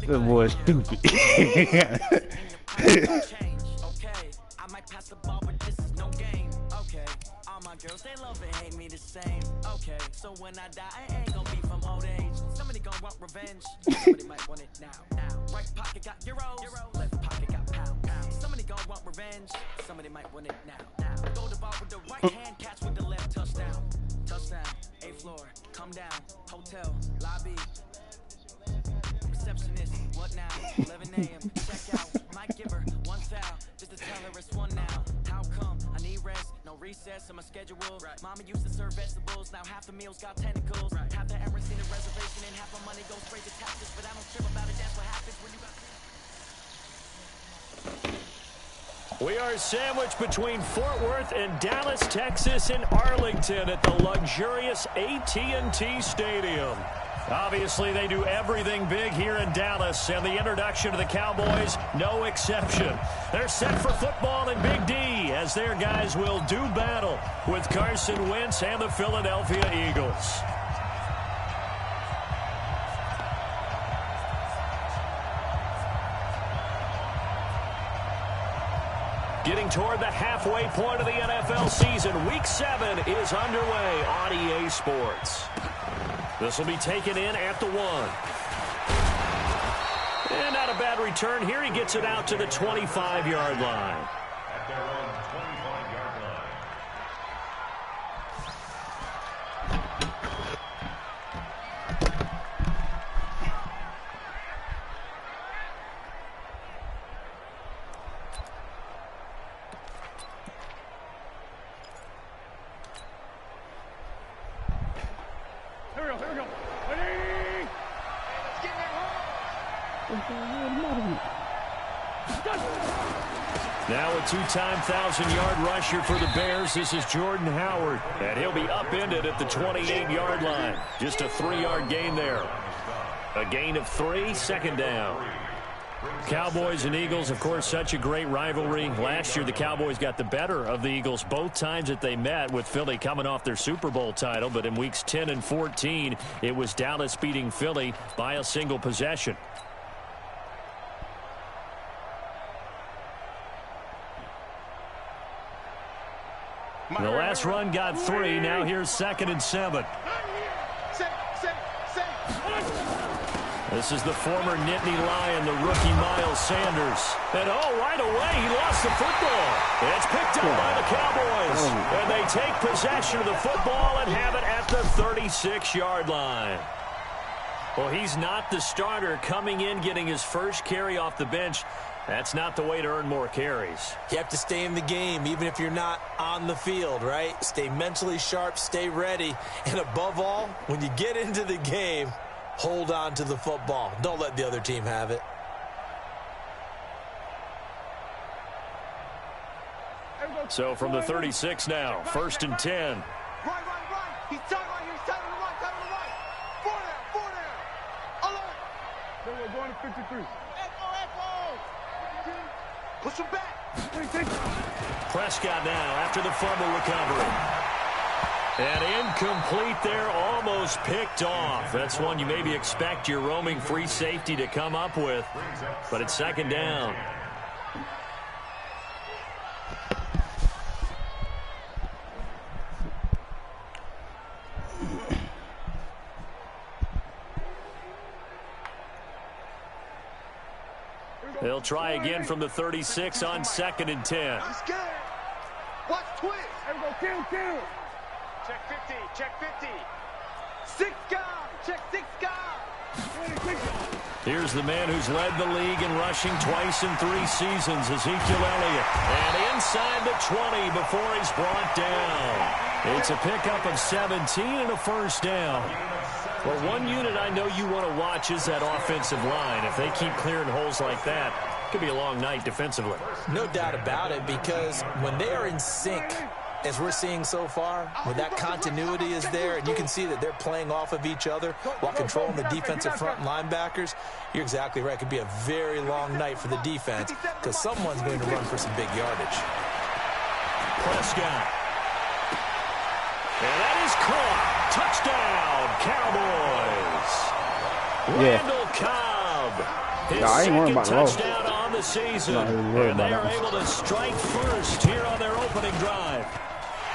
That boy is stupid. I might pass the ball, but this is no game. Okay, all my girls, they love and hate me the same. Okay, so when I die, I ain't gonna be from old age. Somebody gonna want revenge. Somebody might want it now. Right pocket got euros, left pocket got pounds. Somebody gonna want revenge. Somebody might want it now. Go the ball with the right hand, catch with the left. Touchdown, A floor, come down, hotel, lobby. Receptionist, what now? 11 a.m. Check out. Mike give her one foul, just to tell her it's one now. How come? I need rest, no recess in my schedule. Right. Mama used to serve vegetables, now half the meals got tentacles. Right. Half the errands need a reservation, and half my money goes straight to taxes. But I don't care about it. That's what happens when you got. We are sandwiched between Fort Worth and Dallas, Texas, and Arlington at the luxurious AT&T Stadium. Obviously, they do everything big here in Dallas, and the introduction to the Cowboys, no exception. They're set for football in Big D as their guys will do battle with Carson Wentz and the Philadelphia Eagles. Getting toward the halfway point of the NFL season, Week 7 is underway on EA Sports. This will be taken in at the 1. And not a bad return here. He gets it out to the 25-yard line. At their own 25-yard line. Now a two-time 1,000-yard rusher for the Bears. This is Jordan Howard, and he'll be upended at the 28-yard line. Just a 3-yard gain there. A gain of 3, second down. Cowboys and Eagles, of course, such a great rivalry. Last year, the Cowboys got the better of the Eagles both times that they met, with Philly coming off their Super Bowl title. But in weeks 10 and 14, it was Dallas beating Philly by a single possession. The last run got 3. Now here's 2nd and 7. This is the former Nittany Lion, the rookie Miles Sanders. And right away, he lost the football. It's picked up by the Cowboys. And they take possession of the football and have it at the 36-yard line. Well, he's not the starter coming in, getting his first carry off the bench. That's not the way to earn more carries. You have to stay in the game, even if you're not on the field, right? Stay mentally sharp, stay ready. And above all, when you get into the game, hold on to the football. Don't let the other team have it. So from the 36 now, 1st and 10. Run. He's tight right here. He's tight on the right. Tight on the right. 4 there. Alert. Then we're going to 53. Echo. Push him back. Prescott now after the fumble recovery. And incomplete there, almost picked off. That's one you maybe expect your roaming free safety to come up with. But it's 2nd down. They'll try again from the 36 on 2nd and 10. I'm scared. Watch twist. Kill. Check 50. 6 guys. Check 6 guys. Here's the man who's led the league in rushing twice in 3 seasons, Ezekiel Elliott. And inside the 20 before he's brought down. It's a pickup of 17 and a first down. Well, one unit I know you want to watch is that offensive line. If they keep clearing holes like that, it could be a long night defensively. No doubt about it, because when they are in sync, as we're seeing so far, when that continuity is there and you can see that they're playing off of each other while controlling the defensive front linebackers, you're exactly right. It could be a very long night for the defense because someone's going to run for some big yardage. Prescott. And that is caught. Touchdown, Cowboys. Yeah. Randall Cobb. His No, I ain't worried about the loss. touchdown on the season. Not even worried And they about are that. able to strike first here on their opening drive.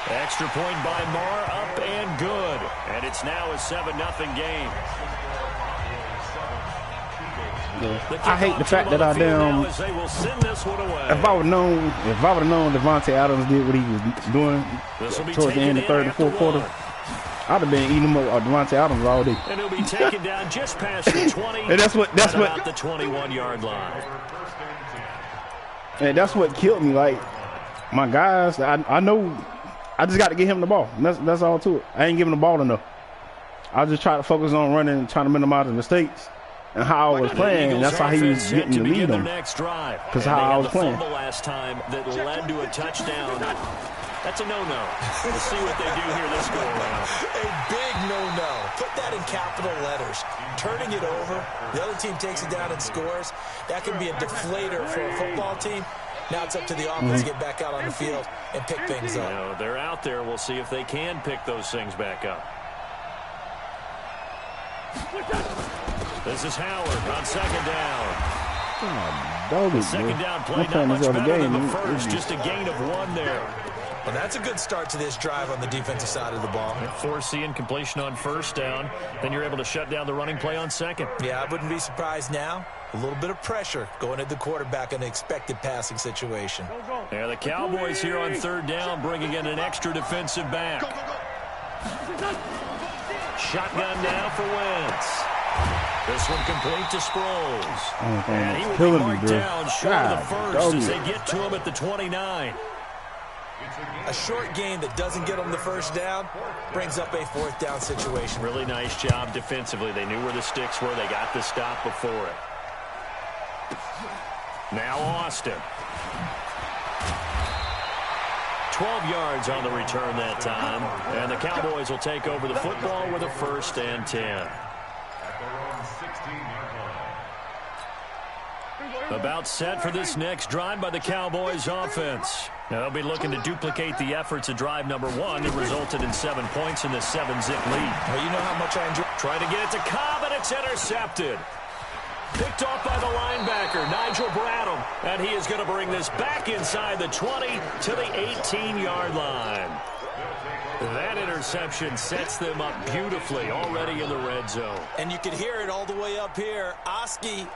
Extra point by Marr, up and good. And it's now a 7-0 game. Yeah. I hate the fact that I damn. If I would have known Devontae Adams did what he was doing towards the end of the third and fourth quarter, I'd have been eating him up Devontae Adams all day. And he'll be taken down just past the 20. And that's what about the 21-yard line. And that's what killed me. Like my guys, I know I just got to get him the ball. That's all to it. I ain't giving the ball enough. I just try to focus on running and trying to minimize the mistakes. And how I was playing, and that's how he was getting the lead on. Because how I was playing. Last time that led to a touchdown. That's a no-no. We'll see what they do here this go around. A big no-no. Put that in capital letters. Turning it over, the other team takes it down and scores. That can be a deflator for a football team. Now it's up to the offense to get back out on the field and pick things up. You know, they're out there. We'll see if they can pick those things back up. This is Howard on second down. Second down play, not much better than the first. Just a gain of 1 there. Well, that's a good start to this drive on the defensive side of the ball. Forcing completion on first down. Then you're able to shut down the running play on second. Yeah, I wouldn't be surprised now. A little bit of pressure going at the quarterback in an expected passing situation. Yeah, the Cowboys here on third down bringing in an extra defensive back. Shotgun now for Wentz. This one complete to Sproles. And he will be marked down short of the first as they get to him at the 29. A short gain that doesn't get them the first down brings up a fourth down situation. Really nice job defensively. They knew where the sticks were. They got the stop before it. Now Austin. 12 yards on the return that time. And the Cowboys will take over the football with a 1st and 10. About set for this next drive by the Cowboys offense. Now they'll be looking to duplicate the efforts of drive number 1 that resulted in 7 points in the 7-zip lead. Well, you know how much I enjoy trying to get it to Cobb, and it's intercepted. Picked off by the linebacker, Nigel Bradham. And he is going to bring this back inside the 20 to the 18-yard line. That interception sets them up beautifully already in the red zone. And you can hear it all the way up here. Oski,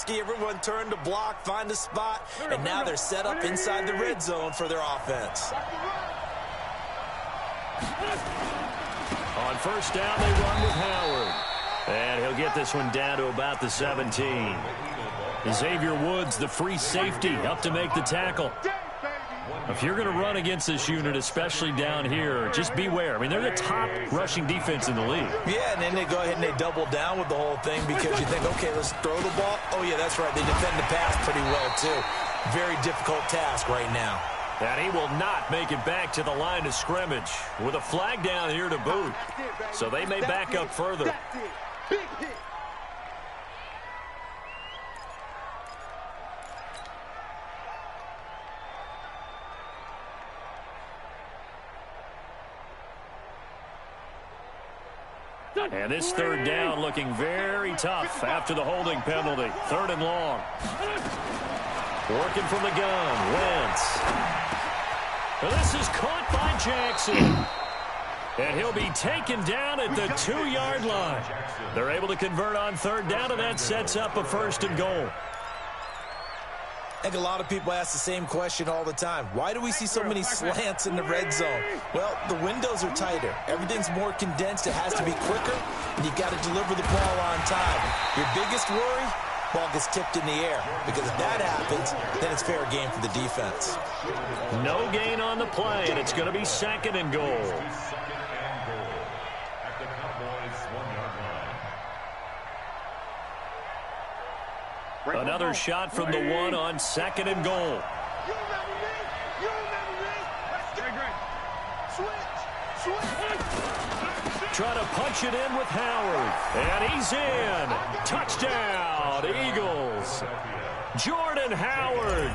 everyone turned to block, find a spot, and now they're set up inside the red zone for their offense. On first down, they run with Howard. And he'll get this one down to about the 17. Xavier Woods, the free safety, up to make the tackle. If you're going to run against this unit, especially down here, just beware. I mean, they're the top rushing defense in the league. Yeah, and then they go ahead and they double down with the whole thing because you think, okay, let's throw the ball. Oh, yeah, that's right. They defend the pass pretty well, too. Very difficult task right now. And he will not make it back to the line of scrimmage with a flag down here to boot. So they may back up further. Big hit. And this third down looking very tough after the holding penalty. 3rd and long. Working from the gun, Wentz. And this is caught by Jackson. And he'll be taken down at the 2-yard line. They're able to convert on third down, and that sets up a 1st and goal. I think a lot of people ask the same question all the time. Why do we see so many slants in the red zone? Well, the windows are tighter. Everything's more condensed. It has to be quicker, and you've got to deliver the ball on time. Your biggest worry? Ball gets tipped in the air. Because if that happens, then it's fair game for the defense. No gain on the play, and it's going to be 2nd and goal. Another shot from the 1 on 2nd and goal. You remember me? You remember me? Let's go. Switch. Trying to punch it in with Howard. And he's in. Touchdown, Eagles. Jordan Howard.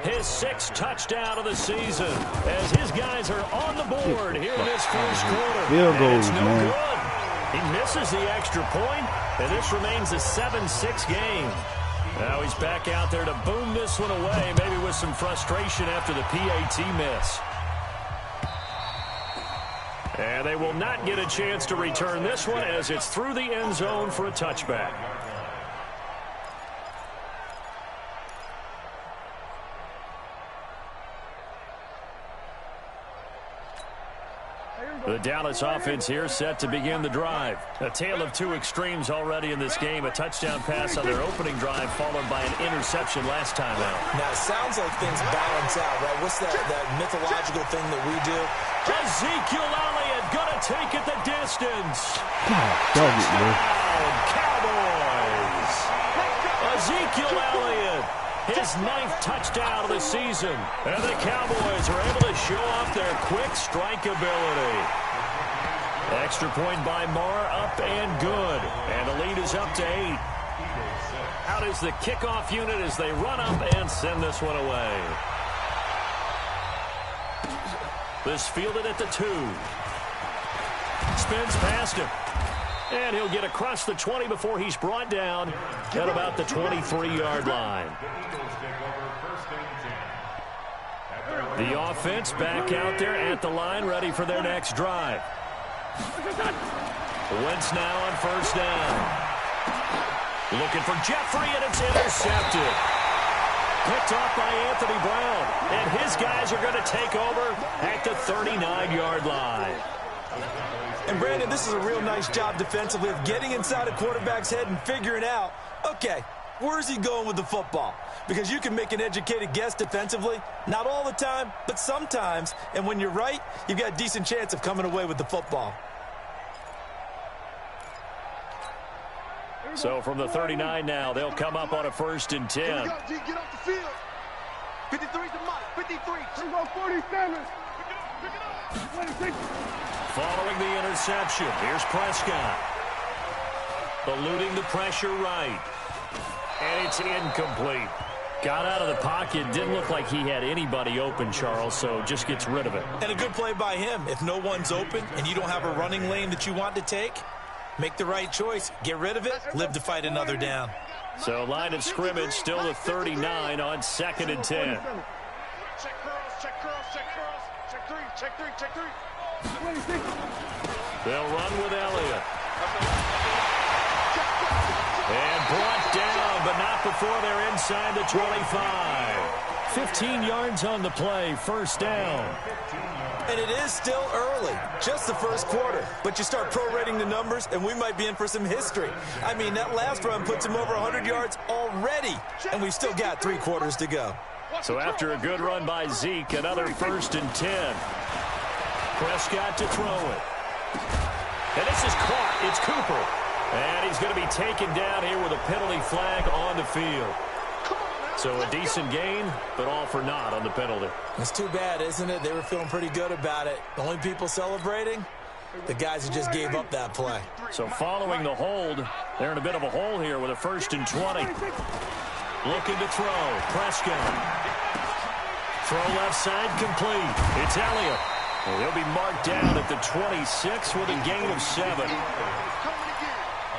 his 6th touchdown of the season, as his guys are on the board here in this first quarter. Field And it's goals, no man. good. He misses the extra point, and this remains a 7-6 game. Now he's back out there to boom this one away, maybe with some frustration after the PAT miss. And they will not get a chance to return this one as it's through the end zone for a touchback. The Dallas offense here set to begin the drive. A tale of two extremes already in this game. A touchdown pass on their opening drive followed by an interception last time out. Now, it sounds like things balance out, right? What's that mythological thing that we do? Ezekiel Elliott gonna take it the distance. Dog it, man. Touchdown, Cowboys. Ezekiel Elliott, his 9th touchdown of the season. And the Cowboys are able to show off their quick strike ability. Extra point by Marr, up and good. And the lead is up to 8. Out is the kickoff unit as they run up and send this one away. This fielded at the 2. Spins past him. And he'll get across the 20 before he's brought down at about the 23-yard line. The offense back out there at the line, ready for their next drive. Wentz now on first down. Looking for Jeffrey, and it's intercepted. Picked off by Anthony Brown. And his guys are going to take over at the 39-yard line. And, Brandon, this is a real nice job defensively of getting inside a quarterback's head and figuring out, okay, where's he going with the football? Because you can make an educated guess defensively. Not all the time, but sometimes. And when you're right, you've got a decent chance of coming away with the football. So from the 39 now, they'll come up on a 1st and 10. Here we go, G, get off the field. 53's the mark. 53. Here we go, 47. 26. Following the interception, here's Prescott. Eluding the pressure right. And it's incomplete. Got out of the pocket. Didn't look like he had anybody open, Charles, so just gets rid of it. And a good play by him. If no one's open and you don't have a running lane that you want to take, make the right choice. Get rid of it. Live to fight another down. So line of scrimmage still the 39 on 2nd and 10. Check curls, check curls, check curls. Check 3, check 3, check 3. 26. They'll run with Elliott. And brought down, but not before they're inside the 25. 15 yards on the play, first down. And it is still early, just the first quarter. But you start prorating the numbers, and we might be in for some history. I mean, that last run puts him over 100 yards already, and we've still got 3 quarters to go. So after a good run by Zeke, another 1st and 10. Prescott to throw it. And this is caught. It's Cooper. And he's going to be taken down here with a penalty flag on the field. So a decent gain, but all for naught on the penalty. It's too bad, isn't it? They were feeling pretty good about it. The only people celebrating, the guys who just gave up that play. So following the hold, they're in a bit of a hole here with a 1st and 20. Looking to throw. Prescott. Throw left side complete. It's Elliott. Well, he'll be marked down at the 26 with a gain of 7.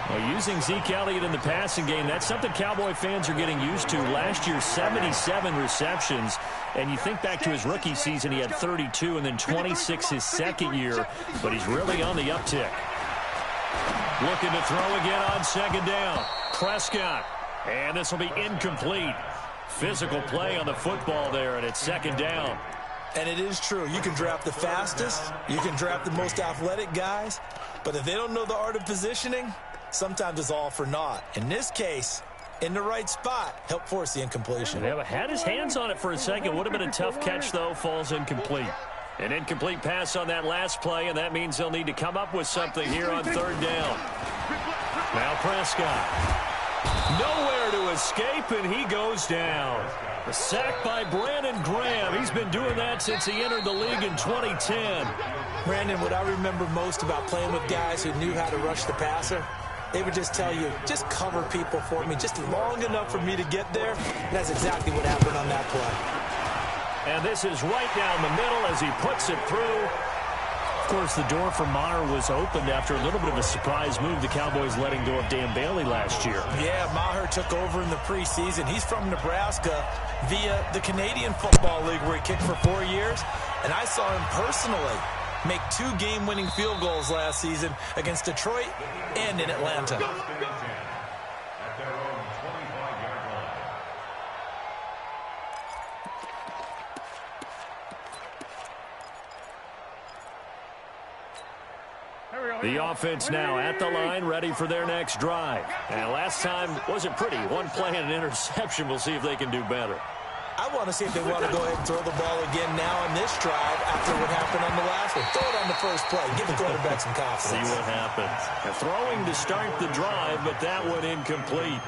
Well, using Zeke Elliott in the passing game, that's something Cowboy fans are getting used to. Last year, 77 receptions. And you think back to his rookie season, he had 32 and then 26 his second year. But he's really on the uptick. Looking to throw again on 2nd down. Prescott. And this will be incomplete. Physical play on the football there, and it's 2nd down. And it is true. You can draft the fastest. You can draft the most athletic guys. But if they don't know the art of positioning, sometimes it's all for naught. In this case, in the right spot, help force the incompletion. They had his hands on it for a second. Would have been a tough catch, though. Falls incomplete. An incomplete pass on that last play, and that means they'll need to come up with something here on 3rd down. Now Prescott. Nowhere to escape, and he goes down. A sack by Brandon Graham. He's been doing that since he entered the league in 2010. Brandon, what I remember most about playing with guys who knew how to rush the passer, they would just tell you, just cover people for me, just long enough for me to get there. And that's exactly what happened on that play. And this is right down the middle as he puts it through. Of course, the door for Maher was opened after a little bit of a surprise move. The Cowboys letting go of Dan Bailey last year. Yeah, Maher took over in the preseason. He's from Nebraska via the Canadian Football League where he kicked for 4 years. And I saw him personally make 2 game-winning field goals last season against Detroit and in Atlanta. At their own 25-yard line. The offense now at the line, ready for their next drive. And last time wasn't pretty. One play and an interception. We'll see if they can do better. I want to see if they want to go ahead and throw the ball again now on this drive after what happened on the last one. Throw it on the first play. Give the quarterback some confidence. See what happens. And throwing to start the drive, but that one incomplete.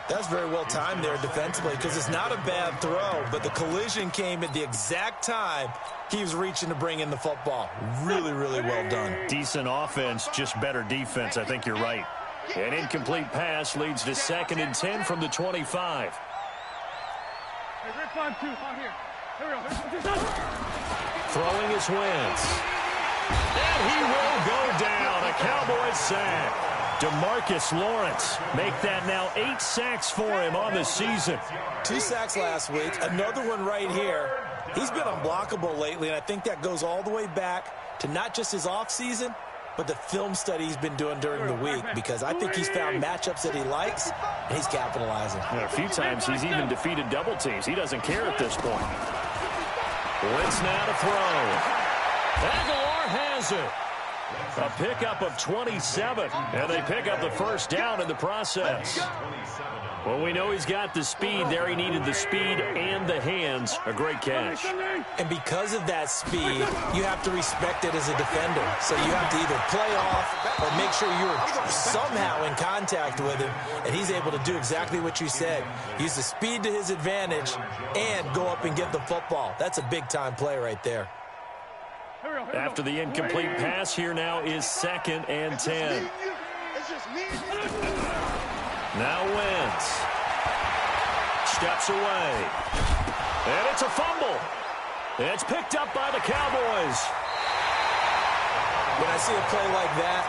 That's very well timed there defensively because it's not a bad throw, but the collision came at the exact time he was reaching to bring in the football. Really, really well done. Decent offense, just better defense. I think you're right. An incomplete pass leads to 2nd and 10 from the 25. Throwing his Wentz. And he will go down. A Cowboys sack. DeMarcus Lawrence make that now 8 sacks for him on the season. 2 sacks last week. Another one right here. He's been unblockable lately, and I think that goes all the way back to not just his offseason, but the film study he's been doing during the week, because I think he's found matchups that he likes, and he's capitalizing. And a few times he's even defeated double teams. He doesn't care at this point. Wentz now to throw. Aguilar has it. A pickup of 27, and they pick up the first down in the process. Well, we know he's got the speed there. He needed the speed and the hands. A great catch. And because of that speed, you have to respect it as a defender. So you have to either play off or make sure you're somehow in contact with him, and he's able to do exactly what you said. Use the speed to his advantage and go up and get the football. That's a big-time play right there. After the incomplete pass, here now is 2nd and 10. Now Wentz steps away. And it's a fumble. It's picked up by the Cowboys. When I see a play like that,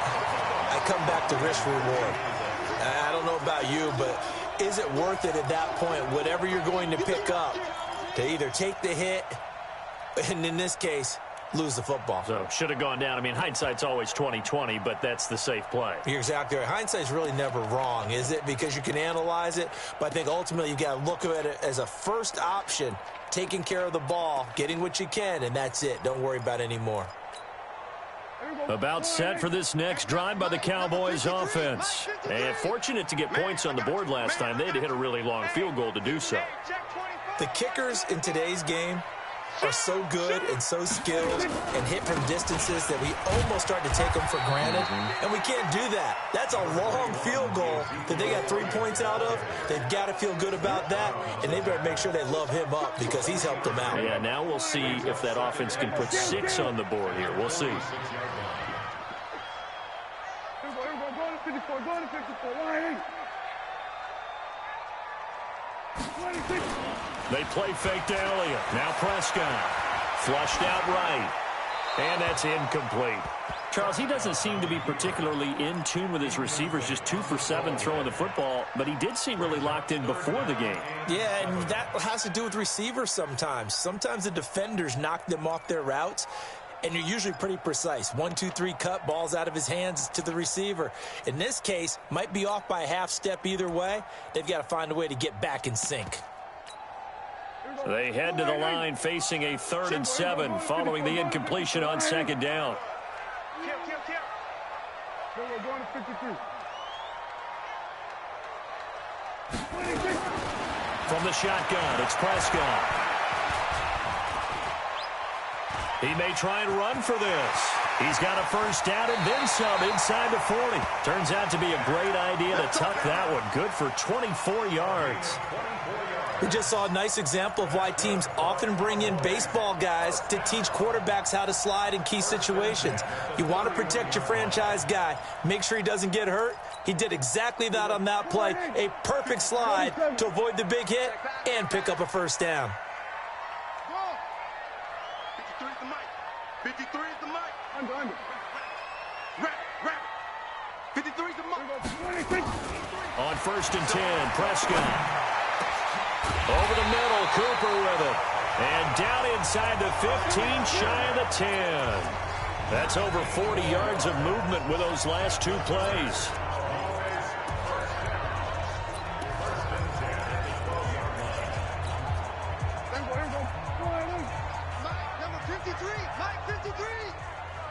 I come back to risk reward. I don't know about you, but is it worth it at that point, whatever you're going to pick up, to either take the hit, and in this case, lose the football? So should have gone down. I mean, hindsight's always 20/20, but that's the safe play. You're exactly right. Hindsight's really never wrong, is it? Because you can analyze it, but I think ultimately you got to look at it as a first option, taking care of the ball, getting what you can, and that's it. Don't worry about any more. About set for this next drive by the Cowboys offense. And fortunate to get points on the board last time. They had to hit a really long field goal to do so. The kickers in today's game are so good and so skilled and hit from distances that we almost start to take them for granted, and we can't do that. That's a long field goal that they got 3 points out of. They've got to feel good about that, and they better make sure they love him up because he's helped them out. Yeah, now we'll see if that offense can put 6 on the board here. We'll see. They play fake to Elliott. Now Prescott. Flushed out right. And that's incomplete. Charles, he doesn't seem to be particularly in tune with his receivers, just 2 for 7 throwing the football, but he did seem really locked in before the game. Yeah, and that has to do with receivers sometimes. Sometimes the defenders knock them off their routes, and you're usually pretty precise. 1, 2, 3 cut, balls out of his hands to the receiver. In this case, might be off by a half step either way. They've got to find a way to get back in sync. They head to the line facing a 3rd and 7 following the incompletion on 2nd down. From the shotgun, it's Prescott. He may try and run for this. He's got a first down and then some inside the 40. Turns out to be a great idea to tuck that one. Good for 24 yards. We just saw a nice example of why teams often bring in baseball guys to teach quarterbacks how to slide in key situations. You want to protect your franchise guy. Make sure he doesn't get hurt. He did exactly that on that play. A perfect slide to avoid the big hit and pick up a first down. 53 is the mic. Under. Rap. 53 is the mic. 26. On 1st and 10, Prescott. Over the middle, Cooper with it. And down inside the 15, shy of the 10. That's over 40 yards of movement with those last two plays. Mike, number 53. Mike, 53.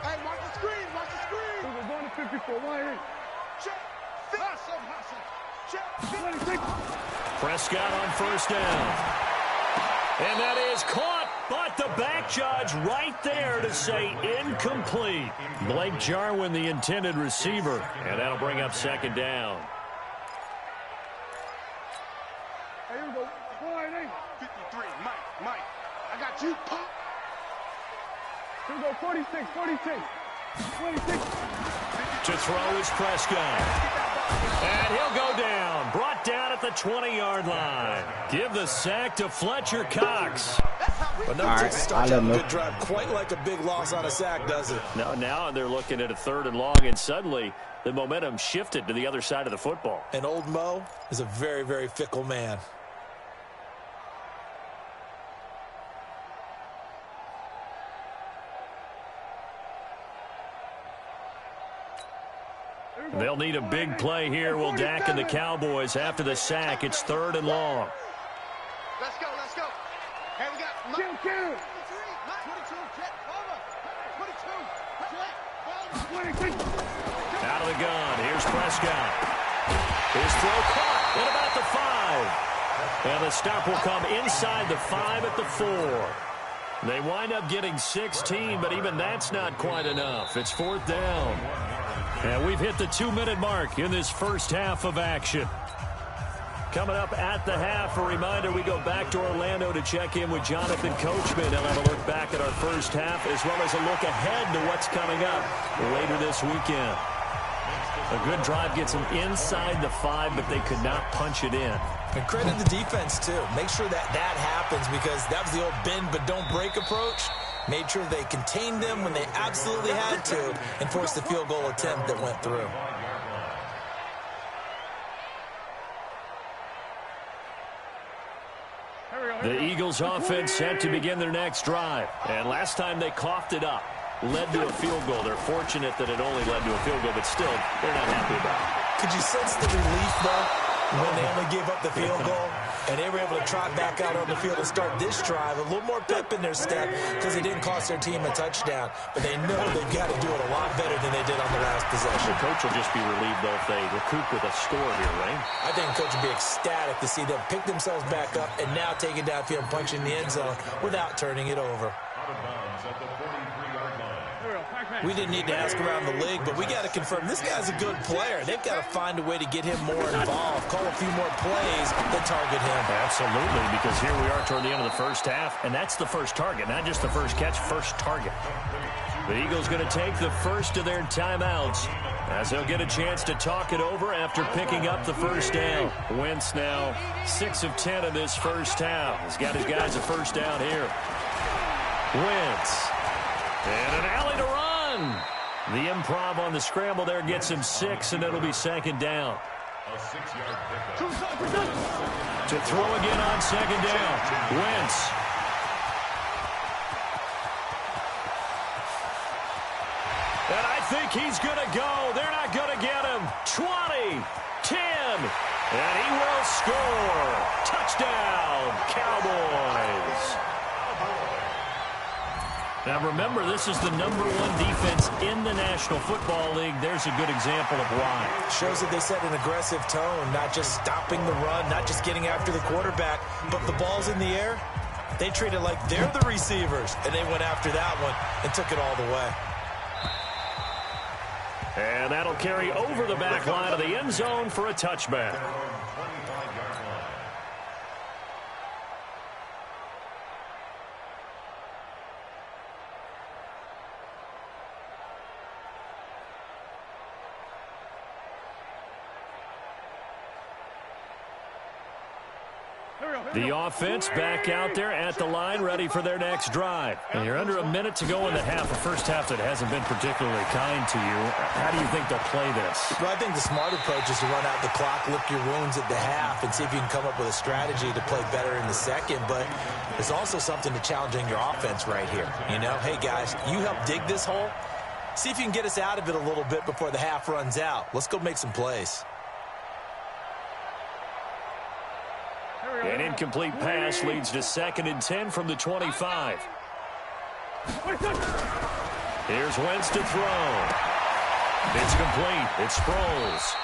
Hey, watch the screen. Watch the screen. We're going to 54. 1-8. Check. Hustle. Check. 26. Prescott on 1st down. And that is caught, but the back judge right there to say incomplete. Blake Jarwin, the intended receiver, and that'll bring up 2nd down. Here we go. 1-8. 53. Mike. I got you, Pop. Here we go. 46. 26. To throw is Prescott. And he'll go down. Brought down at the 20-yard line. Give the sack to Fletcher Cox. But no Texas starts having a good drive. Quite like a big loss on a sack, does it? Now they're looking at a 3rd and long, and suddenly the momentum shifted to the other side of the football. And old Mo is a very, very fickle man. They'll need a big play here. Will Dak and the Cowboys after the sack. It's 3rd and long. Let's go. Hey, we got Mike. 22. 22. Check. Over. 22. Check. 26. Out of the gun. Here's Prescott. His throw caught at about the 5. And the stop will come inside the 5 at the 4. They wind up getting 16, but even that's not quite enough. It's 4th down. And we've hit the 2-minute mark in this first half of action. Coming up at the half, a reminder, we go back to Orlando to check in with Jonathan Coachman. He'll have a look back at our first half as well as a look ahead to what's coming up later this weekend. A good drive gets them inside the 5, but they could not punch it in. And credit the defense, too. Make sure that happens because that was the old bend but don't break approach. Made sure they contained them when they absolutely had to and forced the field goal attempt that went through. The Eagles offense set to begin their next drive. And last time they coughed it up, led to a field goal. They're fortunate that it only led to a field goal, but still, they're not happy about it. Could you sense the relief, though, when they only gave up the field goal? And they were able to trot back out on the field and start this drive. A little more pep in their step because it didn't cost their team a touchdown. But they know they've got to do it a lot better than they did on the last possession. The coach will just be relieved, though, if they recoup with a score here, right? I think the coach will be ecstatic to see them pick themselves back up and now take it downfield and punch in the end zone without turning it over. Out of bounds at the 43-yard line. We didn't need to ask around the league, but we got to confirm this guy's a good player. They've got to find a way to get him more involved, call a few more plays that target him. Absolutely, because here we are toward the end of the first half, and that's the first target, not just the first catch, first target. The Eagles going to take the first of their timeouts as they'll get a chance to talk it over after picking up the first down. Wentz now 6 of 10 in this first half. He's got his guys a first down here. Wentz. And an alley to run. The improv on the scramble there gets him 6, and it'll be 2nd down. A 6-yard pickup. To throw again on 2nd down. Wentz. And I think he's going to go. They're not going to get him. 20, 10, and he will score. Touchdown, Cowboys. Now, remember, this is the #1 defense in the National Football League. There's a good example of why. Shows that they set an aggressive tone, not just stopping the run, not just getting after the quarterback, but the ball's in the air. They treat it like they're the receivers, and they went after that one and took it all the way. And that'll carry over the back line of the end zone for a touchback. The offense back out there at the line, ready for their next drive. And you're under a minute to go in the half, a first half that hasn't been particularly kind to you. How do you think they'll play this? Well, I think the smart approach is to run out the clock, lick your wounds at the half, and see if you can come up with a strategy to play better in the second. But there's also something to challenging your offense right here. You know, hey, guys, you help dig this hole. See if you can get us out of it a little bit before the half runs out. Let's go make some plays. An incomplete pass leads to 2nd and 10 from the 25. Here's Wentz to throw. It's complete. It's Sproles.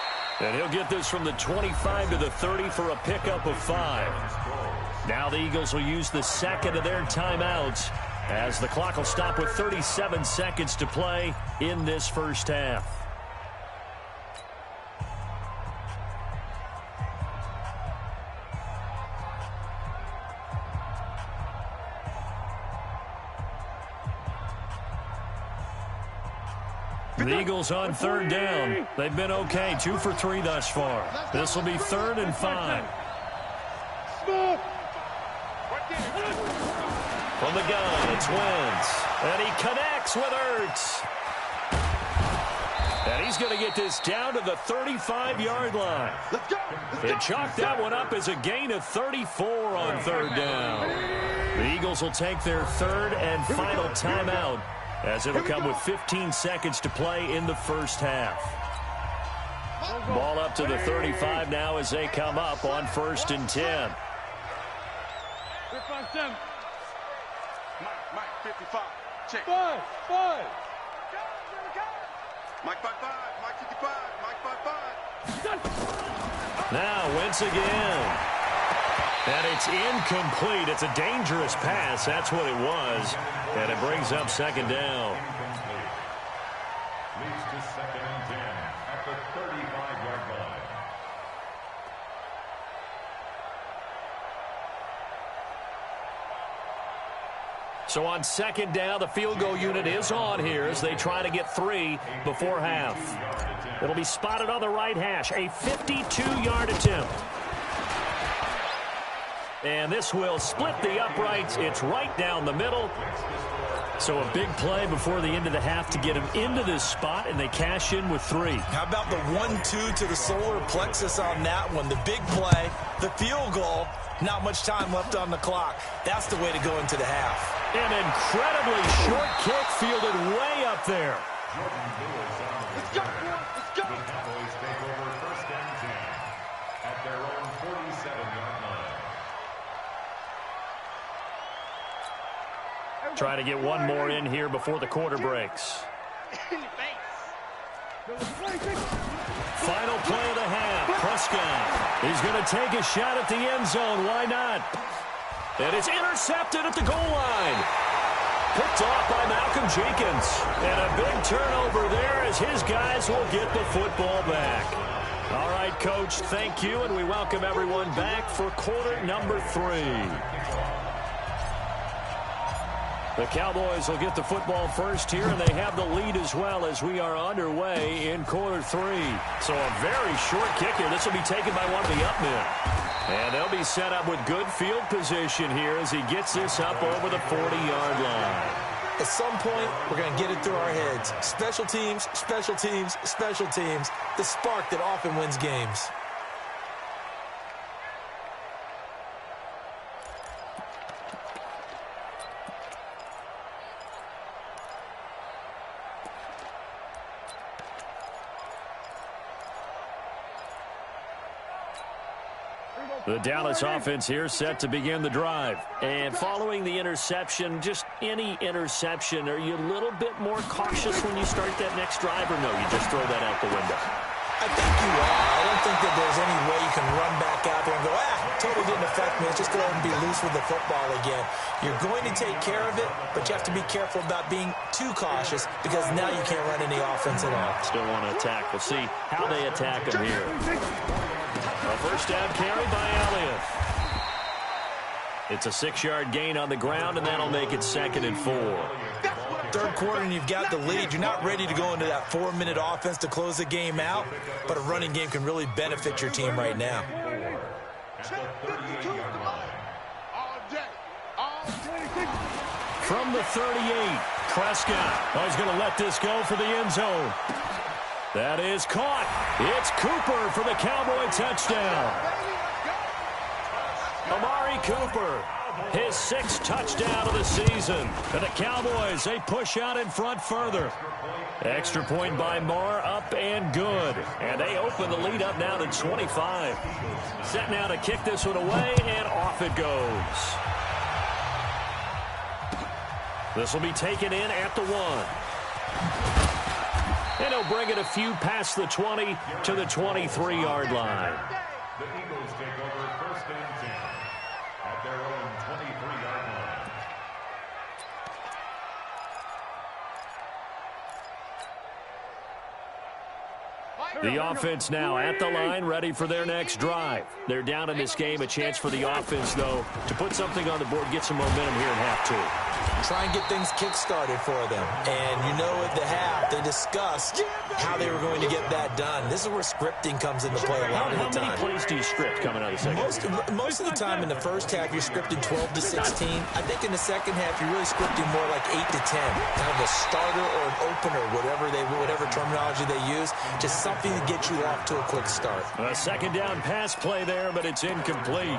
And he'll get this from the 25 to the 30 for a pickup of 5. Now the Eagles will use the second of their timeouts as the clock will stop with 37 seconds to play in this first half. The Eagles on 3rd down. They've been okay, 2 for 3 thus far. This will be 3rd and 5. From the gun, it's Wentz. And he connects with Ertz. And he's going to get this down to the 35-yard line. It chalked that one up as a gain of 34 on 3rd down. The Eagles will take their 3rd and final timeout, as it'll come with 15 seconds to play in the first half. Ball up to the 35 now as they come up on 1st and 10. Mike, 55. Check. 5. Mike 55. Mike 55. Mike 55. Now Wentz again. And it's incomplete. It's a dangerous pass. That's what it was. And it brings up 2nd down. Leads to 2nd and 10 at the 35-yard line. So on 2nd down, the field goal unit is on here as they try to get 3 before half. It'll be spotted on the right hash. A 52-yard attempt. And this will split the uprights. It's right down the middle. So a big play before the end of the half to get him into this spot, and they cash in with 3. How about the 1-2 to the solar plexus on that one? The big play, the field goal, not much time left on the clock. That's the way to go into the half. An incredibly short kick fielded way up there. Let's go. The Cowboys take over 1st and 10 at their own 47-yard line. Try to get one more in here before the quarter breaks. Final play of the half. Prescott. He's going to take a shot at the end zone. Why not? And it's intercepted at the goal line. Picked off by Malcolm Jenkins. And a big turnover there as his guys will get the football back. All right, Coach, thank you, and we welcome everyone back for quarter number 3. The Cowboys will get the football first here, and they have the lead as well as we are underway in quarter 3. So a very short kick here. This will be taken by one of the up men. And they'll be set up with good field position here as he gets this up over the 40-yard line. At some point, we're going to get it through our heads. Special teams, special teams, special teams. The spark that often wins games. The Dallas offense here set to begin the drive. And following the interception, just any interception, are you a little bit more cautious when you start that next drive, or no, you just throw that out the window? I think you are. I don't think that there's any way you can run back out there and go, totally didn't affect me. Let's just go ahead and be loose with the football again. You're going to take care of it, but you have to be careful about being too cautious because now you can't run any offense at all. Still want to attack. We'll see how they attack him here. A first down carry by Elliott. It's a 6-yard gain on the ground, and that'll make it 2nd and 4. Third quarter, and you've got the lead. You're not ready to go into that 4-minute offense to close the game out, but a running game can really benefit your team right now. at the 38-yard line. All day. All 26. From the 38, Prescott. Oh, he's going to let this go for the end zone. That is caught. It's Cooper for the Cowboy touchdown. Amari Cooper, his 6th touchdown of the season. And the Cowboys, they push out in front further. Extra point by Marr, up and good. And they open the lead up now to 25. Set now to kick this one away, and off it goes. This will be taken in at the 1. And he'll bring it a few past the 20 to the 23-yard line. The Eagles take over 1st and 10 at their own 23-yard line. The offense now at the line, ready for their next drive. They're down in this game. A chance for the offense, though, to put something on the board, get some momentum here in half 2. Try and get things kick-started for them. And you know at the half, they discussed how they were going to get that done. This is where scripting comes into play a lot of the time. How many plays do you script coming out of the second? Most of the time in the first half, you're scripting 12 to 16. I think in the second half, you're really scripting more like 8 to 10. Kind of a starter or an opener, whatever terminology they use, just something to get you off to a quick start. A second down pass play there, but it's incomplete.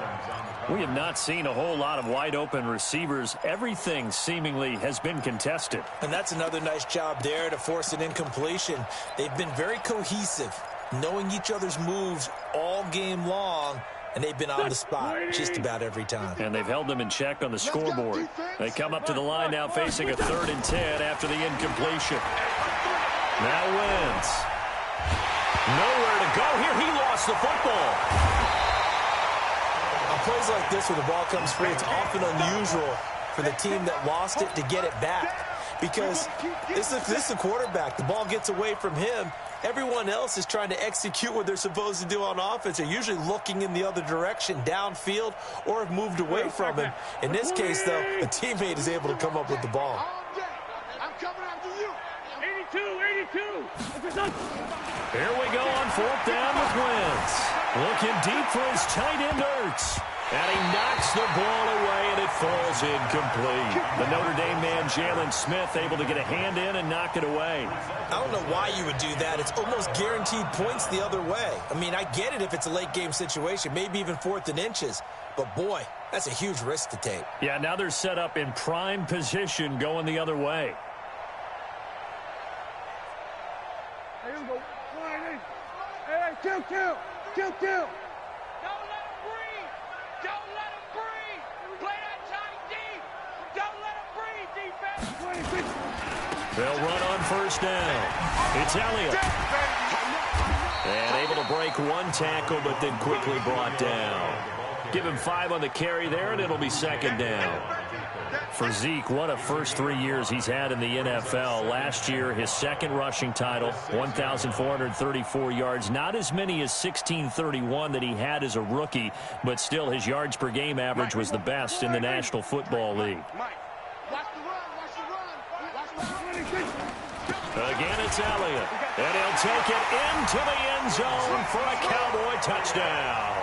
We have not seen a whole lot of wide-open receivers. Everything seemingly has been contested. And that's another nice job there to force an incompletion. They've been very cohesive, knowing each other's moves all game long, and they've been on the spot just about every time. And they've held them in check on the scoreboard. They come up to the line now facing a 3rd and 10 after the incompletion. Now Wentz. Nowhere to go here. He lost the football. On plays like this where the ball comes free, it's often unusual for the team that lost it to get it back. Because this is the quarterback. The ball gets away from him. Everyone else is trying to execute what they're supposed to do on offense. They're usually looking in the other direction, downfield, or have moved away from him. In this case, though, a teammate is able to come up with the ball. I'm coming after you. 82. Here we go on 4th down with Wentz. Looking deep for his tight end, Ertz. And he knocks the ball away, and it falls incomplete. The Notre Dame man, Jalen Smith, able to get a hand in and knock it away. I don't know why you would do that. It's almost guaranteed points the other way. I mean, I get it if it's a late-game situation, maybe even 4th and inches. But, boy, that's a huge risk to take. Yeah, now they're set up in prime position going the other way. Here we go. Hey, kill. Don't let him breathe. Don't let him breathe. Play that tight deep. Don't let him breathe, defense. 26. They'll run on 1st down. It's Elliott. And able to break one tackle, but then quickly brought down. Give him 5 on the carry there, and it'll be 2nd down. For Zeke, what a first 3 years he's had in the NFL. Last year, his 2nd rushing title, 1,434 yards. Not as many as 1,631 that he had as a rookie, but still his yards per game average was the best in the National Football League. Again, it's Elliott. And he'll take it into the end zone for a Cowboy touchdown.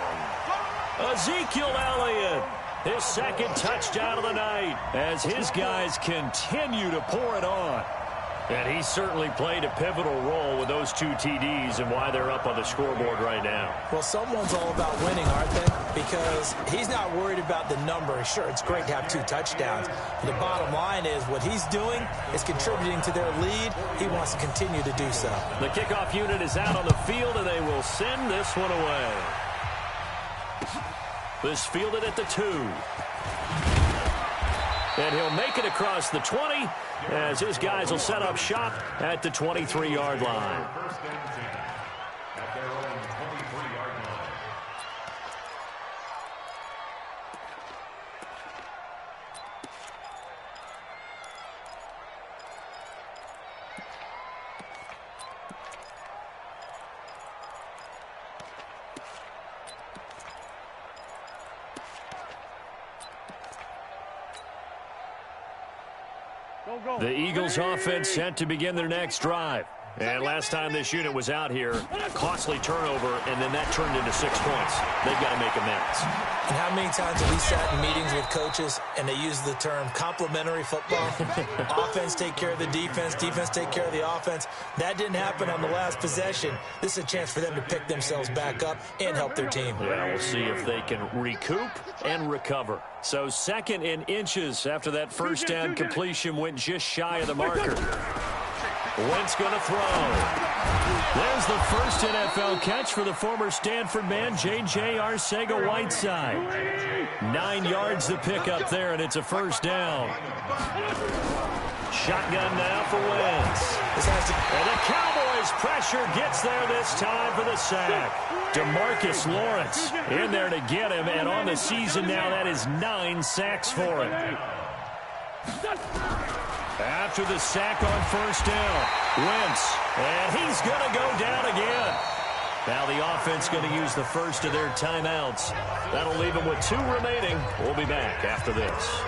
Ezekiel Elliott, his 2nd touchdown of the night as his guys continue to pour it on. And he certainly played a pivotal role with those 2 TDs and why they're up on the scoreboard right now. Well, someone's all about winning, aren't they? Because he's not worried about the number. Sure, it's great to have 2 touchdowns. But the bottom line is what he's doing is contributing to their lead. He wants to continue to do so. The kickoff unit is out on the field, and they will send this one away. This fielded at the 2. And he'll make it across the 20 as his guys will set up shop at the 23-yard line. 1st and 10 at their own 23-yard line. The Eagles offense set to begin their next drive. And last time this unit was out here, costly turnover, and then that turned into 6 points. They've got to make amends. And how many times have we sat in meetings with coaches and they use the term complementary football? Offense take care of the defense, defense take care of the offense. That didn't happen on the last possession. This is a chance for them to pick themselves back up and help their team. Yeah, we'll see if they can recoup and recover. So 2nd in inches after that first down completion went just shy of the marker. Wentz going to throw. There's the first NFL catch for the former Stanford man, J.J. Arcega-Whiteside. 9 yards to pick up there, and it's a first down. Shotgun now for Wentz. And the Cowboys pressure gets there this time for the sack. DeMarcus Lawrence in there to get him, and on the season now, that is 9 sacks for him. After the sack on first down, Wentz, and he's going to go down again. Now the offense going to use the first of their timeouts. That'll leave them with 2 remaining. We'll be back after this.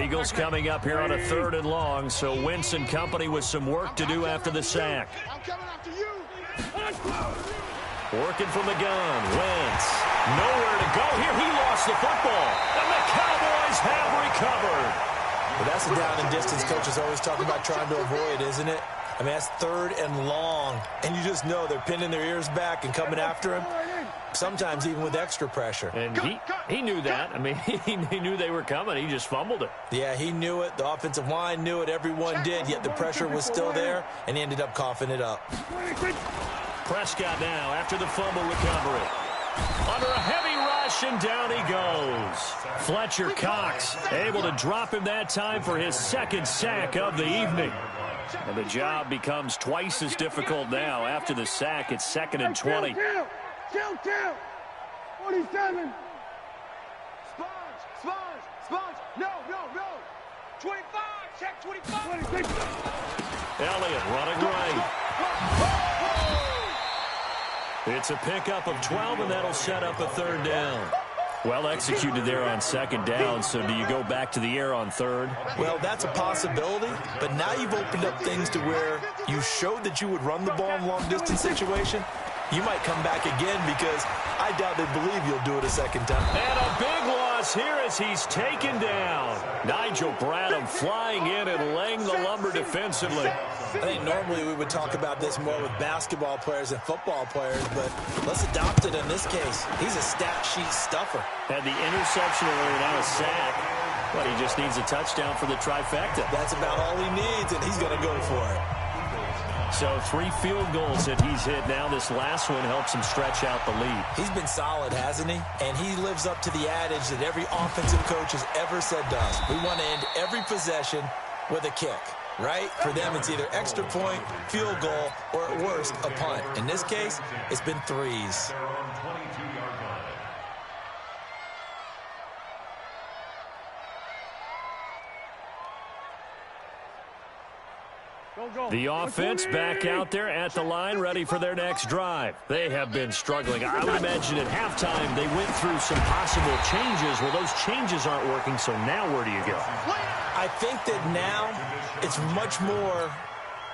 Eagles coming up here on a 3rd and long, so Wentz and company with some work to do after the sack. I'm coming after you. Working from the gun, Wentz. Nowhere to go here. He lost the football, and the Cowboys have recovered. Well, that's a down and distance coaches always talk about trying to avoid, isn't it? I mean, that's 3rd and long, and you just know they're pinning their ears back and coming after him, sometimes even with extra pressure. And he knew that. I mean, he knew they were coming. He just fumbled it. Yeah, he knew it. The offensive line knew it. Everyone did, yet the pressure was still there, and he ended up coughing it up. Prescott now after the fumble recovery. Under a heavy rush, and down he goes. Fletcher Cox able to drop him that time for his 2nd sack of the evening. And the job becomes twice as difficult now. After the sack, it's 2nd and 20. Kill. 47. Sponge. No. 25. Check 25. 26. Elliott running right. It's a pickup of 12, and that'll set up a 3rd down. Well executed there on 2nd down, so do you go back to the air on 3rd? Well, that's a possibility, but now you've opened up things to where you showed that you would run the ball in long-distance situation. You might come back again because I doubt they believe you'll do it a 2nd time. And a big loss here as he's taken down. Nigel Bradham flying in and laying the lumber defensively. I think normally we would talk about this more with basketball players and football players, but let's adopt it in this case. He's a stat sheet stuffer. Had the interception earlier, now a sack. But he just needs a touchdown for the trifecta. That's about all he needs, and he's going to go for it. So 3 field goals that he's hit now. This last one helps him stretch out the lead. He's been solid, hasn't he? And he lives up to the adage that every offensive coach has ever said to us. We want to end every possession with a kick, right? For them, it's either extra point, field goal, or at worst, a punt. In this case, it's been 3s. The offense back out there at the line, ready for their next drive. They have been struggling. I would imagine at halftime they went through some possible changes. Well, those changes aren't working, so now where do you go? I think that now it's much more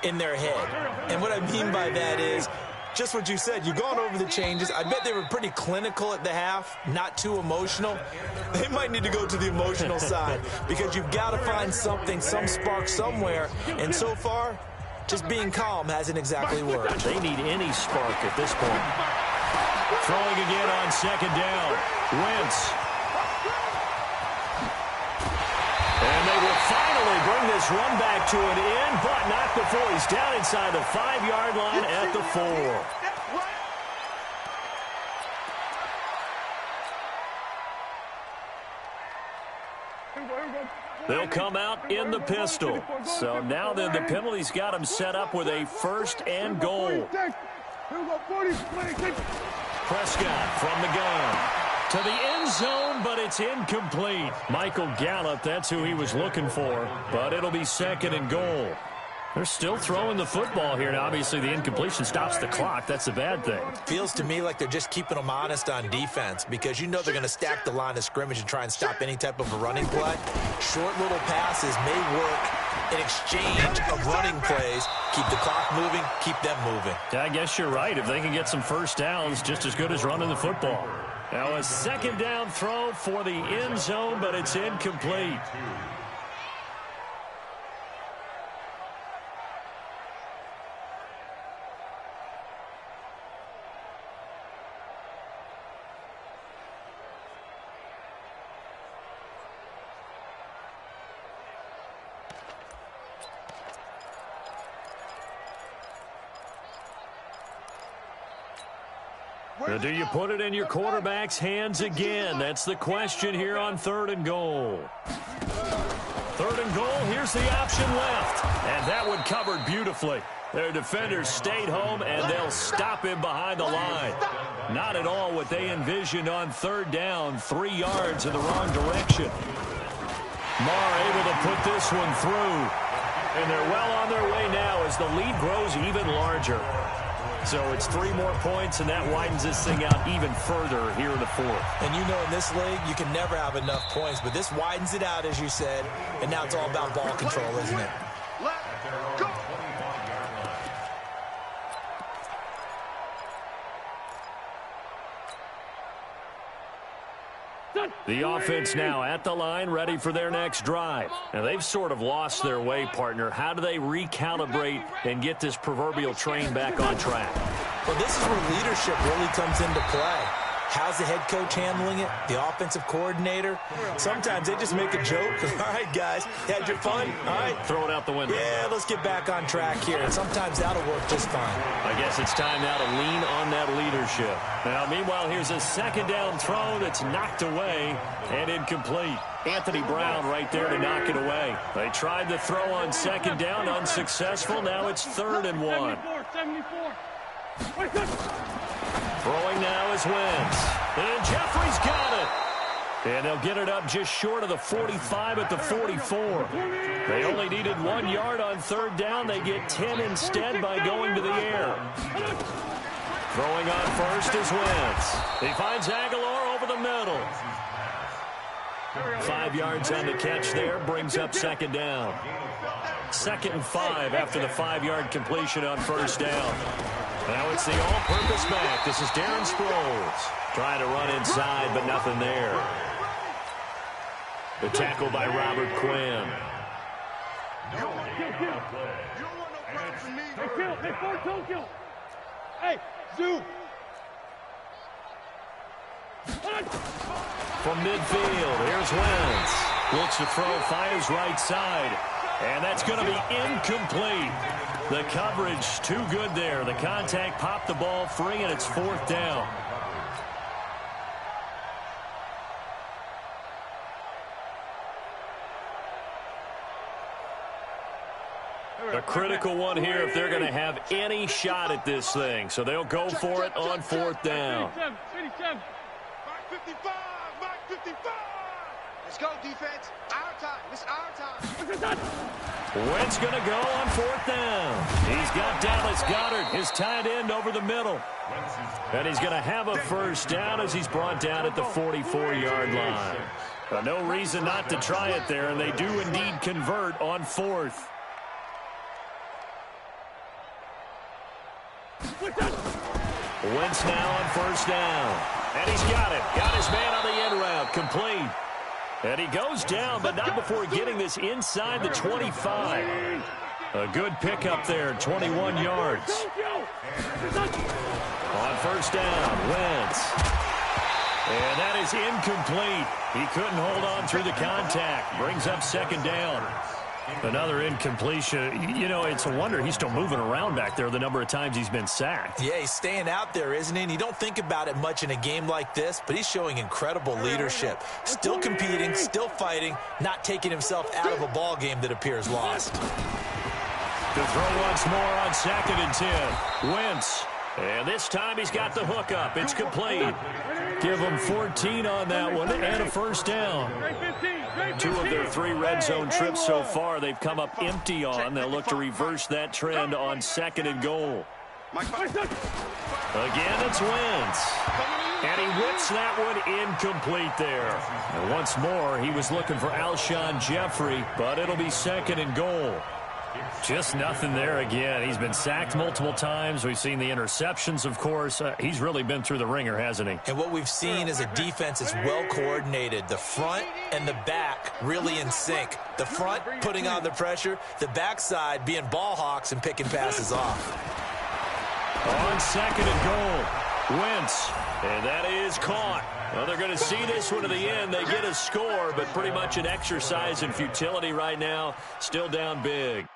in their head. And what I mean by that is just what you said. You've gone over the changes. I bet they were pretty clinical at the half, not too emotional. They might need to go to the emotional side because you've got to find something, some spark somewhere. And so far, just being calm hasn't exactly worked. They need any spark at this point. Throwing again on 2nd down. Wentz. And they will finally bring this run back to an end, but not before he's down inside the 5-yard line at the 4. They'll come out in the pistol. So now then the penalty's got him set up with a 1st and goal. Prescott from the gun to the end zone, but it's incomplete. Michael Gallup, that's who he was looking for, but it'll be 2nd and goal. They're still throwing the football here. Now, obviously, the incompletion stops the clock. That's the bad thing. Feels to me like they're just keeping them honest on defense because you know they're going to stack the line of scrimmage and try and stop any type of a running play. Short little passes may work in exchange of running plays. Keep the clock moving, keep them moving. Yeah, I guess you're right. If they can get some first downs, just as good as running the football. Now, a second down throw for the end zone, but it's incomplete. Now, do you put it in your quarterback's hands again? That's the question here on 3rd and goal. 3rd and goal, here's the option left. And that one covered beautifully. Their defenders stayed home, and they'll stop him behind the line. Not at all what they envisioned on 3rd down, 3 yards in the wrong direction. Marr able to put this one through. And they're well on their way now as the lead grows even larger. So it's 3 more points, and that widens this thing out even further here in the 4th. And you know in this league, you can never have enough points, but this widens it out, as you said, and now it's all about ball control, isn't it? Let's go. The offense now at the line, ready for their next drive. Now, they've sort of lost their way, partner. How do they recalibrate and get this proverbial train back on track? Well, this is where leadership really comes into play. How's the head coach handling it? The offensive coordinator? Sometimes they just make a joke. All right, guys, had your fun? All right. Throw it out the window. Yeah, let's get back on track here. And sometimes that'll work just fine. I guess it's time now to lean on that leadership. Now, meanwhile, here's a second down throw that's knocked away and incomplete. Anthony Brown right there to knock it away. They tried the throw on second down, unsuccessful. Now it's 3rd and 1. 74. Throwing now is Wentz. And Jeffrey's got it. And they'll get it up just short of the 45 at the 44. They only needed 1 yard on 3rd down. They get 10 instead by going to the air. Throwing on first is Wentz. He finds Aguilar over the middle. 5 yards on the catch there, brings up second down. 2nd and 5 after the 5-yard completion on first down. Now it's the all-purpose back. This is Darren Sproles. Trying to run inside, but nothing there. The tackle by Robert Quinn. You don't want no problem from me. Hey, kill. Hey, Ford, don't kill. Hey, Zoo. From midfield, here's Wentz. Looks to throw, fires right side. And that's going to be incomplete. The coverage too good there. The contact popped the ball free, and it's 4th down. A critical one here if they're going to have any shot at this thing. So they'll go for it on 4th down. 87. Mark 55. Mark 55. Let's go, defense. Our time. It's our time. Wentz going to go on 4th down. He's got Dallas Goedert, his tight end, over the middle. And he's going to have a first down as he's brought down at the 44-yard line. But no reason not to try it there, and they do indeed convert on 4th. Wentz now on first down. And he's got it. Got his man on the end route. Complete. And he goes down, but not before getting this inside the 25. A good pickup there, 21 yards. On first down, Wentz. And that is incomplete. He couldn't hold on through the contact. Brings up second down. Another incompletion. You know, it's a wonder he's still moving around back there the number of times he's been sacked. Yeah, he's staying out there, isn't he? And you don't think about it much in a game like this, but he's showing incredible leadership. Still competing, still fighting, not taking himself out of a ball game that appears lost. To throw once more on 2nd and 10. Wentz And this time he's got the hook up. It's complete. Give them 14 on that one and a first down. 2 of their 3 red zone trips so far they've come up empty on. They'll look to reverse that trend on 2nd and goal. Again, it's Wentz. And he whips that one incomplete there. And once more, he was looking for Alshon Jeffrey, but it'll be 2nd and goal. Just nothing there again. He's been sacked multiple times. We've seen the interceptions, of course. He's really been through the ringer, hasn't he? And what we've seen is a defense that's well coordinated. The front and the back really in sync. The front putting on the pressure, the backside being ball hawks and picking passes off. On 2nd and goal, Wentz. And that is caught. Well, they're going to see this one to the end. They get a score, but pretty much an exercise in futility right now. Still down big.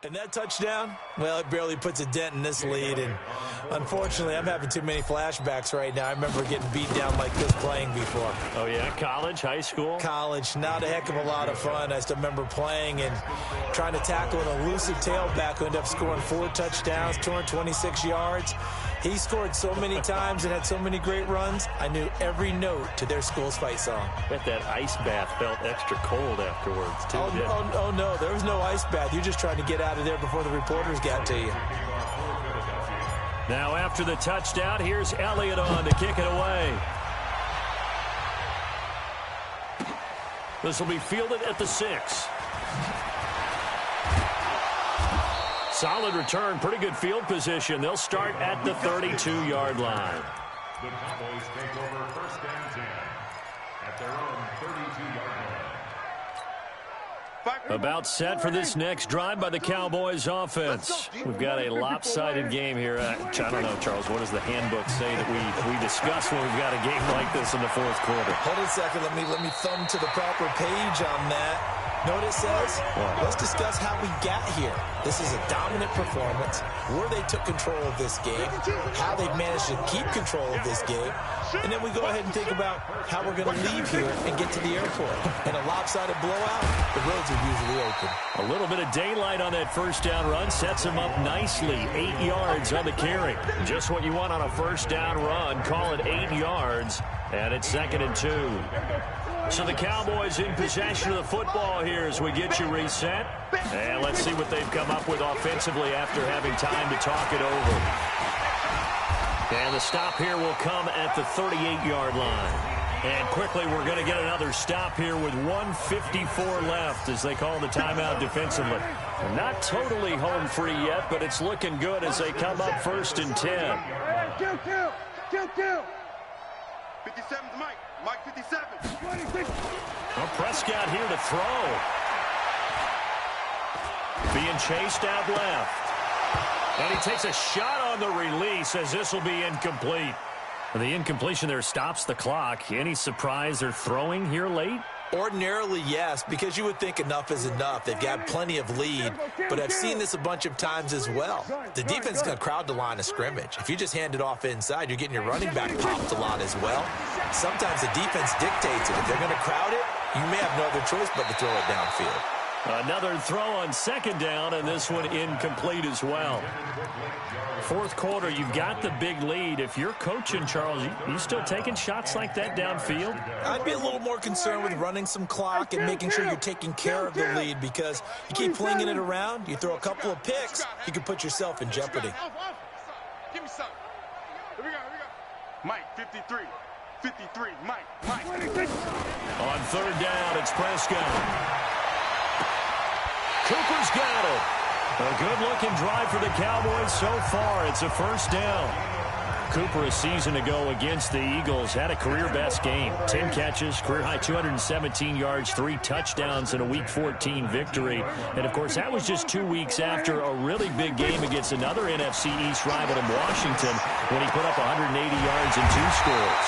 And that touchdown, well, it barely puts a dent in this lead. And unfortunately, I'm having too many flashbacks right now. I remember getting beat down like this playing before. Oh, yeah? College, high school? College. Not a heck of a lot of fun. I still remember playing and trying to tackle an elusive tailback who ended up scoring 4 touchdowns, 226 yards. He scored so many times and had so many great runs, I knew every note to their school's fight song. Bet that ice bath felt extra cold afterwards, too. Oh, no, there was no ice bath. You're just trying to get out of there before the reporters got to you. Now after the touchdown, here's Elliott on to kick it away. This will be fielded at the 6. Solid return, pretty good field position. They'll start at the 32-yard line. The Cowboys take over 1st and 10 at their own 32-yard line. About set for this next drive by the Cowboys offense. We've got a lopsided game here. I don't know, Charles, what does the handbook say that we discuss when we've got a game like this in the 4th quarter? Hold on a second. Let me thumb to the proper page on that. Know what it says? Let's discuss how we got here. This is a dominant performance, where they took control of this game, how they've managed to keep control of this game, and then we go ahead and think about how we're going to leave here and get to the airport. In a lopsided blowout, the roads are usually open. A little bit of daylight on that first down run sets him up nicely. 8 yards on the carry. Just what you want on a first down run. Call it 8 yards, and it's 2nd and 2. So the Cowboys in possession of the football here as we get you reset. And let's see what they've come up with offensively after having time to talk it over. And the stop here will come at the 38-yard line. And quickly we're going to get another stop here with 1:54 left as they call the timeout defensively. They're not totally home free yet, but it's looking good as they come up 1st and 10. Kill. 57's Mike. Mike 57. Well, Prescott here to throw. Being chased out left. And he takes a shot on the release as this will be incomplete. The incompletion there stops the clock. Any surprise they're throwing here late? Ordinarily, yes, because you would think enough is enough. They've got plenty of lead, but I've seen this a bunch of times as well. The defense is going to crowd the line of scrimmage. If you just hand it off inside, you're getting your running back popped a lot as well. Sometimes the defense dictates it. If they're going to crowd it, you may have no other choice but to throw it downfield. Another throw on 2nd down, and this one incomplete as well. 4th quarter, you've got the big lead. If you're coaching, Charles, you still taking shots like that downfield? I'd be a little more concerned with running some clock and making sure you're taking care of the lead, because you keep flinging it around, you throw a couple of picks, you can put yourself in jeopardy. Give me something. Here we go. Mike 53. 53. Mike. On 3rd down, it's Prescott. Cooper's got it. A good-looking drive for the Cowboys so far. It's a 1st down. Cooper a season ago against the Eagles had a career-best game. 10 catches, career-high 217 yards, 3 touchdowns in a Week 14 victory. And, of course, that was just 2 weeks after a really big game against another NFC East rival in Washington when he put up 180 yards and 2 scores.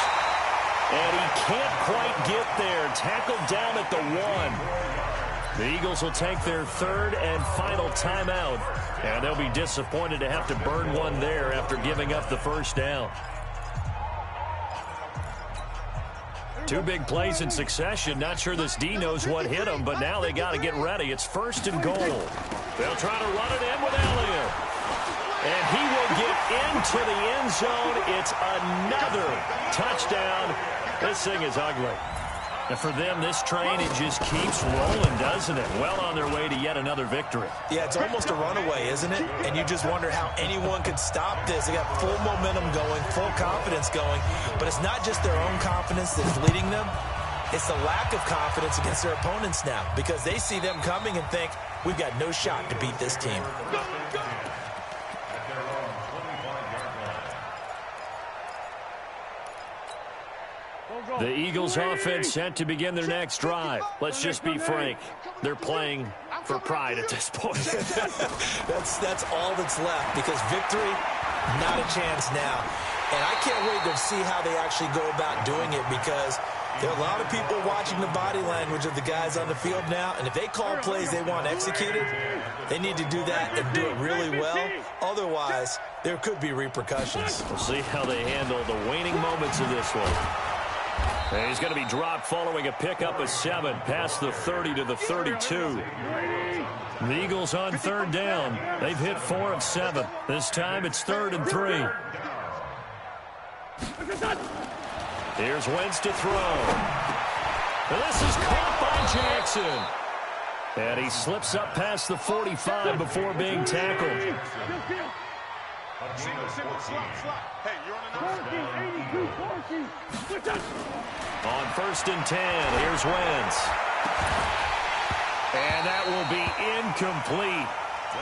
And he can't quite get there. Tackled down at the 1. The Eagles will take their 3rd and final timeout, and they'll be disappointed to have to burn one there after giving up the 1st down. Two big plays in succession. Not sure this D knows what hit him, but now they got to get ready. It's 1st and goal. They'll try to run it in with Elliott. And he will get into the end zone. It's another touchdown. This thing is ugly. And for them, this train, it just keeps rolling, doesn't it? Well on their way to yet another victory. Yeah, it's almost a runaway, isn't it? And you just wonder how anyone could stop this. They got full momentum going, full confidence going. But it's not just their own confidence that's leading them. It's the lack of confidence against their opponents now, because they see them coming and think, we've got no shot to beat this team. The Eagles offense set to begin their next drive. Let's just be frank. They're playing for pride at this point. That's all that's left, because victory, not a chance now. And I can't wait to see how they actually go about doing it, because there are a lot of people watching the body language of the guys on the field now, and if they call plays they want executed, they need to do that and do it really well. Otherwise, there could be repercussions. We'll see how they handle the waning moments of this one. And he's going to be dropped following a pickup of 7 past the 30 to the 32. The Eagles on 3rd down. They've hit 4 of 7. This time it's 3rd and 3. Here's Wentz to throw. And this is caught by Jackson. And he slips up past the 45 before being tackled. Hey, you're on On 1st and 10, here's Wentz. And that will be incomplete.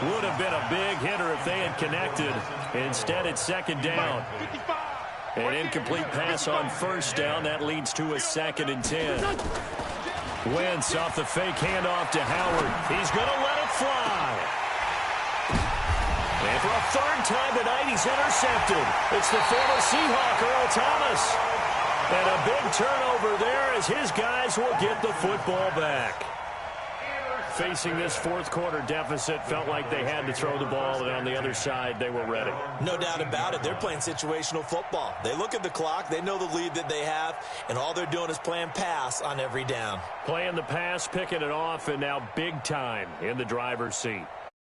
Would have been a big hitter if they had connected. Instead, it's 2nd down. An incomplete pass on 1st down. That leads to a 2nd and 10. Wentz off the fake handoff to Howard. He's going to let it fly. And for a 3rd time tonight, he's intercepted. It's the former Seahawk, Earl Thomas. And a big turnover there as his guys will get the football back. Facing this 4th quarter deficit, felt like they had to throw the ball, and on the other side, they were ready. No doubt about it. They're playing situational football. They look at the clock, they know the lead that they have, and all they're doing is playing pass on every down. Playing the pass, picking it off, and now big time in the driver's seat.